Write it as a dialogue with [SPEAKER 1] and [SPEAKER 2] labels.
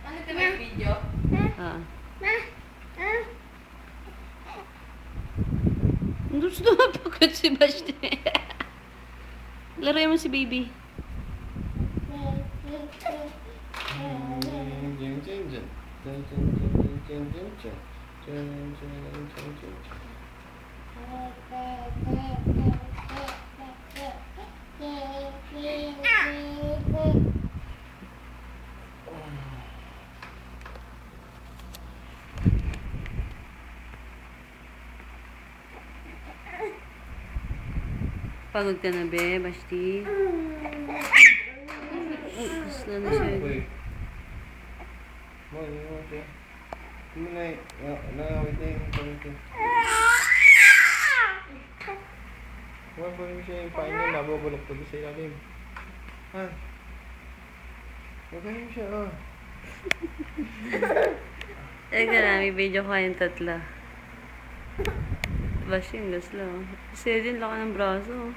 [SPEAKER 1] Ano ito may video?
[SPEAKER 2] Ah. Gusto na pagod si Bashti. Laruin mo si baby. Pagod ka na, be, Bashti. Gusto na siya.
[SPEAKER 3] Huwag mo rin siya yung pain niya, mabubulok po sa ilalim. Ha? Huwag mo siya, oh.
[SPEAKER 2] Teka na, may video ko kayong tatlo. Bashti, ang gasla. Kasi din laki ng braso.